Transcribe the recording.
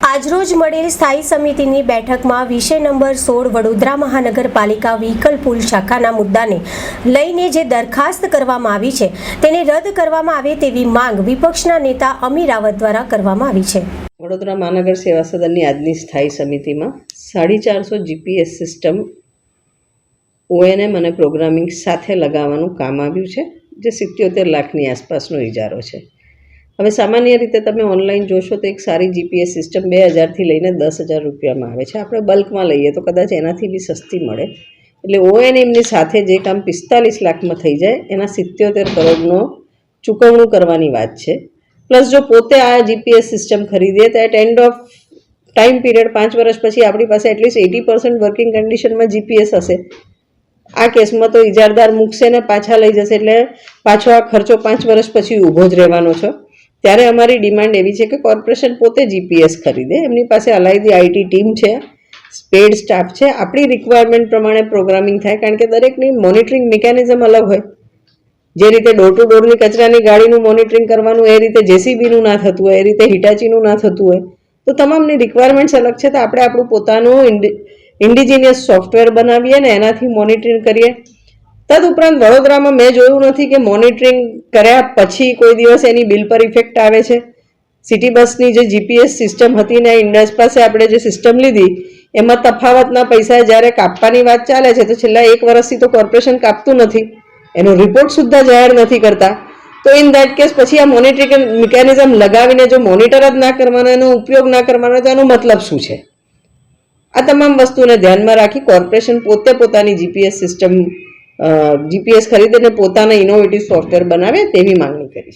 આજરોજ મળેલ સ્થાયી સમિતિની બેઠકમાં વિષય નંબર 16 વડોદરા મહાનગરપાલિકા વ્હીકલ પુલ શાખાના મુદ્દાને લઈને જે દરખાસ્ત કરવામાં આવી છે તેને રદ કરવામાં આવે તેવી માંગ વિપક્ષના નેતા અમીર રાવત દ્વારા કરવામાં આવી છે। વડોદરા મહાનગર સેવા સદનની આજની સ્થાયી સમિતિમાં 450 જીપીએસ સિસ્ટમ ઓએનએમ અને પ્રોગ્રામિંગ સાથે લગાવવાનું કામ આવ્યું છે, જે 77 લાખની આસપાસનો ઇજારો છે। હવે સામાન્ય રીતે તમે ઓનલાઈન જોશો તો એક સારી જીપીએસ સિસ્ટમ 2000થી લઈને 10,000 રૂપિયામાં આવે છે। આપણે બલ્કમાં લઈએ તો કદાચ એનાથી બી સસ્તી મળે, એટલે ઓએનએમની સાથે જે કામ 45 લાખમાં થઈ જાય એના 77 કરોડનો ચૂકવણું કરવાની વાત છે। પ્લસ જો પોતે આ જીપીએસ સિસ્ટમ ખરીદે તો at end of time period 5 વર્ષ પછી આપણી પાસે એટલીસ્ટ 80% વર્કિંગ કન્ડિશનમાં જીપીએસ હશે। આ કેસમાં તો ઇજારદાર મૂકશે ને પાછા લઈ જશે, એટલે પાછો આ ખર્ચો 5 વર્ષ પછી ઊભો જ રહેવાનો છે। ત્યારે અમારી ડિમાન્ડ એવી છે કે કોર્પોરેશન પોતે જીપીએસ ખરીદે, એમની પાસે અલાયદી આઈટી ટીમ છે, પેડ સ્ટાફ છે, આપણી રિક્વાયરમેન્ટ પ્રમાણે પ્રોગ્રામિંગ થાય, કારણ કે દરેકની મોનિટરિંગ મિકેનિઝમ અલગ હોય। જે રીતે ડોર ટુ ડોરની કચરાની ગાડીનું મોનિટરિંગ કરવાનું એ રીતે જેસીબીનું ના થતું હોય, એ રીતે હિટાચીનું ના થતું હોય, તો તમામની રિક્વાયરમેન્ટ્સ અલગ છે। તો આપણે આપણું પોતાનું ઇન્ડિજિનિયસ સોફ્ટવેર બનાવીએ ને એનાથી મોનિટરિંગ કરીએ। તદુપરાંત વડોદરામાં મેં જોયું નથી કે મોનિટરિંગ કર્યા પછી કોઈ દિવસ એની બિલ પર ઇફેક્ટ આવે છે। સિટી બસની જે જીપીએસ સિસ્ટમ હતી ને ઇન્ડસ પાસે આપણે જે સિસ્ટમ લીધી એમાં તફાવતના પૈસા જ્યારે કાપવાની વાત ચાલે છે તો છેલ્લા 1 વર્ષથી તો કોર્પોરેશન કાપતું નથી, એનો રિપોર્ટ સુદ્ધા જાહેર નથી કરતા। તો ઇન દેટ કેસ પછી આ મોનિટરિંગ મિકેનિઝમ લગાવીને જો મોનિટર જ ના કરવાનો, એનો ઉપયોગ ના કરવાનો, તો એનો મતલબ શું છે? આ તમામ વસ્તુને ધ્યાનમાં રાખી કોર્પોરેશન પોતે પોતાની જીપીએસ ખરીદીને પોતાના ઇનોવેટિવ સોફ્ટવેર બનાવે તેવી માંગણી કરી છે।